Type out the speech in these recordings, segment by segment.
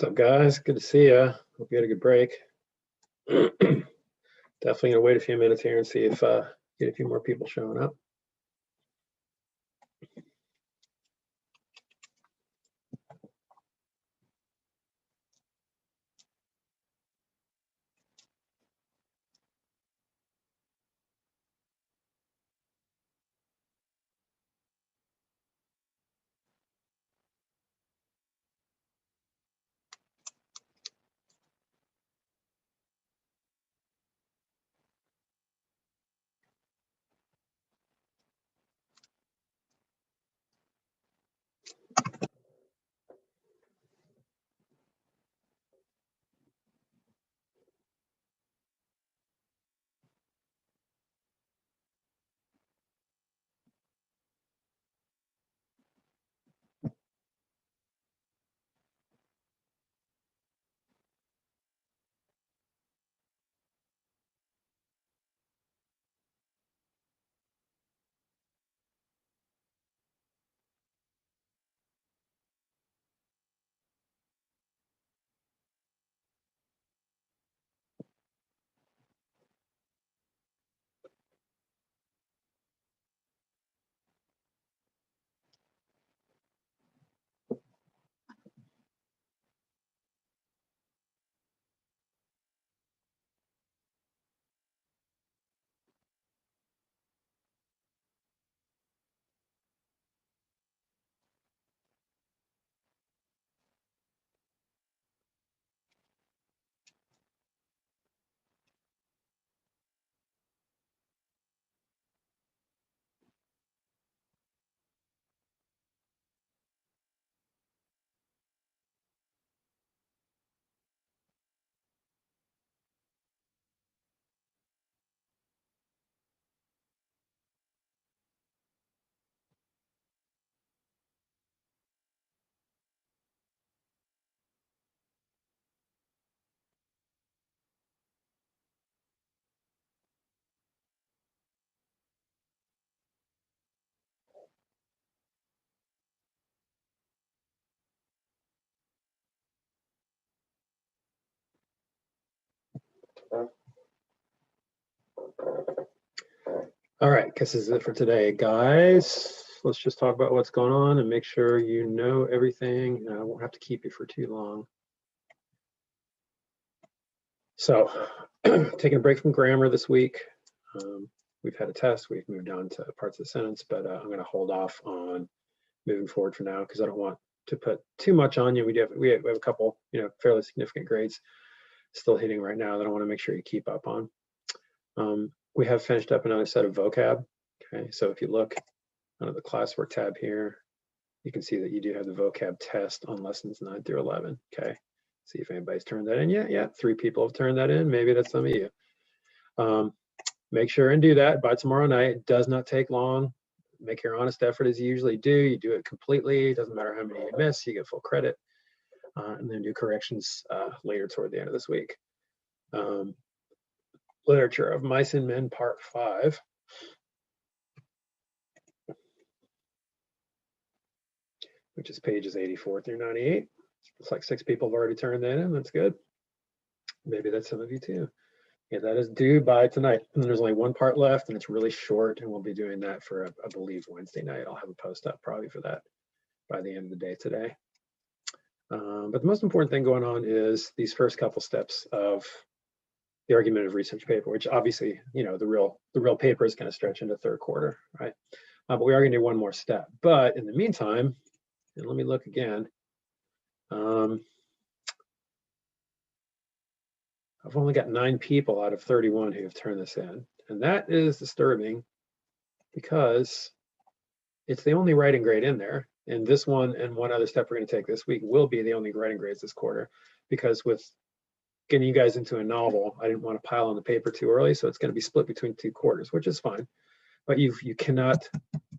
What's up, guys? Good to see you. Hope you had a good break. Definitely gonna wait a few minutes here and see if get a few more people showing up. All right, this is it for today, guys. Let's just talk about what's going on and make sure you know everything. I won't have to keep you for too long. So, taking a break from grammar this week. We've had a test. We've moved on to parts of the sentence, but I'm going to hold off on moving forward for now because I don't want to put too much on you. We have a couple, fairly significant grades still hitting right now that I want to make sure you keep up on. We have finished up another set of vocab. Okay, so if you look under the classwork tab here, you can see that you do have the vocab test on lessons 9 through 11. Okay, see if anybody's turned that in yet. Yeah, 3 people have turned that in. Maybe that's some of you. Make sure and do that by tomorrow night. It does not take long. Make your honest effort as you usually do. You do it completely. It doesn't matter how many you miss. You get full credit. And then do corrections later toward the end of this week. Literature of Mice and Men, Part 5. Which is pages 84 through 98. Looks like 6 people have already turned that in. That's good. Maybe that's some of you too. Yeah, that is due by tonight. And there's only 1 part left, and it's really short, and we'll be doing that for, I believe, Wednesday night. I'll have a post up probably for that by the end of the day today. But the most important thing going on is these first couple steps of the argumentative research paper, which obviously, the real paper is going to stretch into 3rd quarter, right? But we are going to do one more step. But in the meantime, and let me look again. I've only got 9 people out of 31 who have turned this in. And that is disturbing because it's the only writing grade in there. And this one and one other step we're going to take this week will be the only writing grades this quarter, because with getting you guys into a novel, I didn't want to pile on the paper too early. So it's going to be split between 2 quarters, which is fine. But you cannot,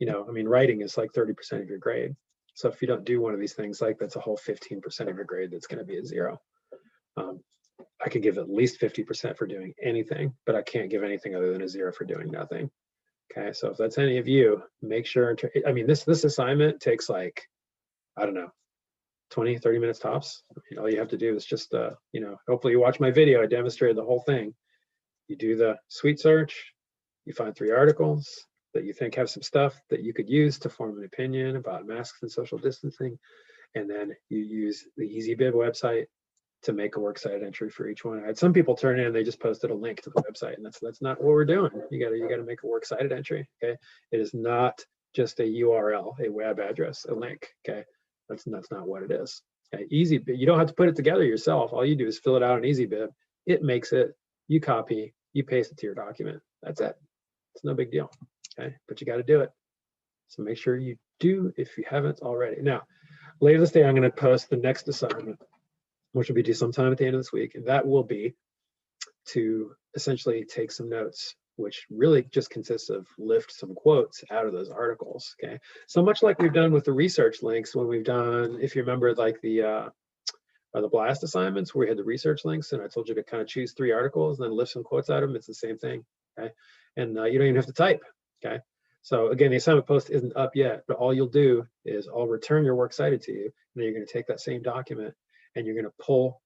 writing is like 30% of your grade. So if you don't do one of these things, like that's a whole 15% of your grade that's going to be a 0. I could give at least 50% for doing anything, but I can't give anything other than a 0 for doing nothing. Okay, so if that's any of you, make sure. This assignment takes like, I don't know, 20, 30 minutes tops. All you have to do is just, hopefully you watch my video. I demonstrated the whole thing. You do the suite search, you find 3 articles that you think have some stuff that you could use to form an opinion about masks and social distancing. And then you use the EasyBib website to make a works cited entry for each one. I had some people turn in, they just posted a link to the website, and that's not what we're doing. You gotta make a works cited entry. Okay, it is not just a URL, a web address, a link. Okay, that's not what it is. Okay, EasyBib, you don't have to put it together yourself. All you do is fill it out in EasyBib. It makes it. You copy, you paste it to your document. That's it. It's no big deal. Okay, but you got to do it. So make sure you do if you haven't already. Now, later this day, I'm going to post the next assignment, which will be due sometime at the end of this week. And that will be to essentially take some notes, which really just consists of lift some quotes out of those articles. Okay. So much like we've done with the research links when we've done, if you remember, like the blast assignments where we had the research links and I told you to kind of choose 3 articles and then lift some quotes out of them. It's the same thing. Okay. And you don't even have to type. Okay. So again, the assignment post isn't up yet, but all you'll do is I'll return your works cited to you. And then you're going to take that same document and you're going to pull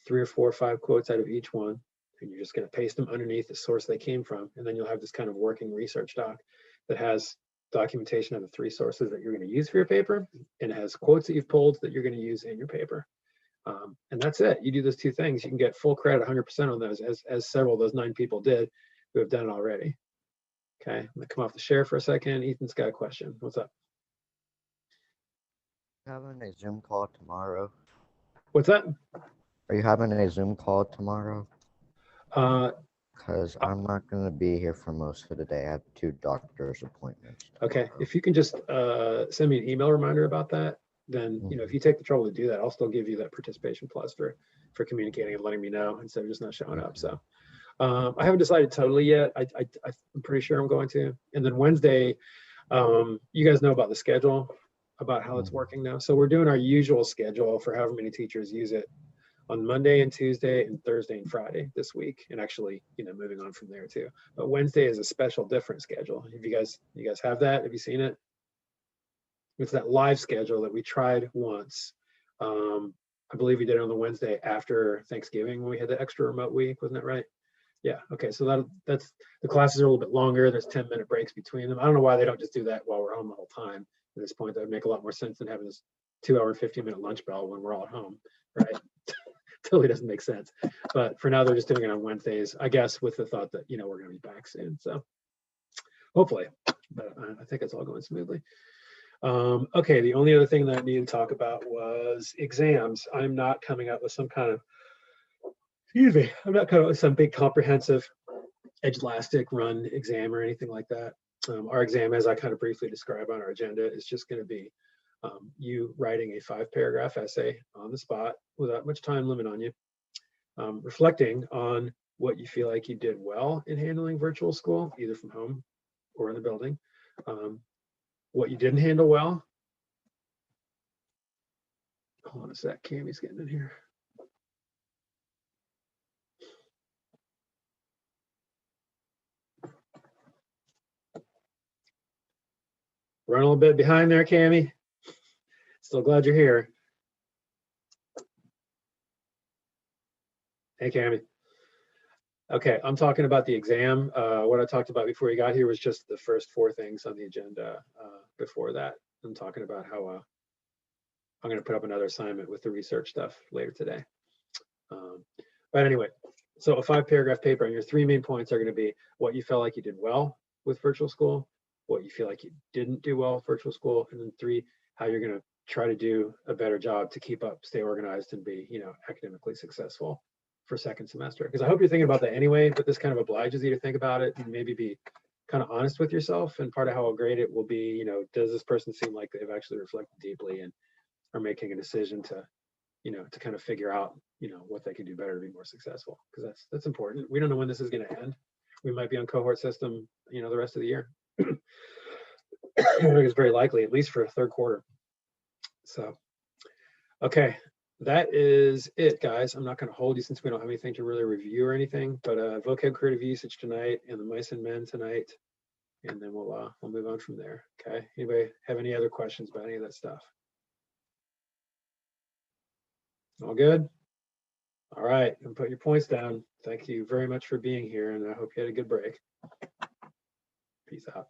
3 or 4 or 5 quotes out of each one. And you're just going to paste them underneath the source they came from. And then you'll have this kind of working research doc that has documentation of the 3 sources that you're going to use for your paper. And it has quotes that you've pulled that you're going to use in your paper. And that's it. You do those 2 things, you can get full credit 100% on those, as several of those 9 people did who have done it already. Okay, I'm gonna come off the share for a second. Ethan's got a question. What's up? Having a Zoom call tomorrow. What's that? Are you having a Zoom call tomorrow? Because Uh, I'm not going to be here for most of the day. I have 2 doctor's appointments okay, tomorrow. if you can just send me an email reminder about that, then if you take the trouble to do that, I'll still give you that participation plus for communicating and letting me know instead of just not showing up. So I haven't decided totally yet. I'm pretty sure I'm going to. And then Wednesday, you guys know about the schedule, about how it's working now. So we're doing our usual schedule for however many teachers use it on Monday and Tuesday and Thursday and Friday this week, and actually, moving on from there too. But Wednesday is a special, different schedule. If you guys have that? Have you seen it? It's that live schedule that we tried once. I believe we did it on the Wednesday after Thanksgiving when we had the extra remote week. Wasn't that right? Yeah. Okay. So that's the classes are a little bit longer. There's 10-minute breaks between them. I don't know why they don't just do that while we're home the whole time. At this point, that would make a lot more sense than having this 2-hour, 15-minute lunch bell when we're all at home, right? Totally doesn't make sense. But for now, they're just doing it on Wednesdays, I guess, with the thought that we're going to be back soon. So hopefully, but I think it's all going smoothly. Okay, the only other thing that I needed to talk about was exams. I'm not coming up with some kind of, I'm not coming up with some big comprehensive Edgelastic run exam or anything like that. Our exam, as I kind of briefly describe on our agenda, is just going to be you writing a 5-paragraph essay on the spot without much time limit on you, reflecting on what you feel like you did well in handling virtual school, either from home or in the building, what you didn't handle well. Hold on a sec, Cammy's getting in here. Run a little bit behind there, Cammy. Still glad you're here. Hey, Cammy. Okay, I'm talking about the exam. What I talked about before you got here was just the first 4 things on the agenda. Before that, I'm talking about how I'm going to put up another assignment with the research stuff later today. But anyway, so a 5-paragraph paper, and your 3 main points are going to be what you felt like you did well with virtual school, what you feel like you didn't do well with virtual school, and then 3, how you're going to try to do a better job to keep up, stay organized, and be academically successful for second semester. Because I hope you're thinking about that anyway, but this kind of obliges you to think about it and maybe be kind of honest with yourself. And part of how great it will be, does this person seem like they've actually reflected deeply and are making a decision to to kind of figure out what they can do better to be more successful, because that's important. We don't know when this is going to end. We might be on cohort system the rest of the year. I think it's very likely, at least for a 3rd quarter. So okay, that is it, guys. I'm not going to hold you since we don't have anything to really review or anything, but vocab creative usage tonight and the mice and men tonight, and then we'll move on from there. Okay, anybody have any other questions about any of that stuff? All good? All right, and put your points down. Thank you very much for being here, and I hope you had a good break. Peace out.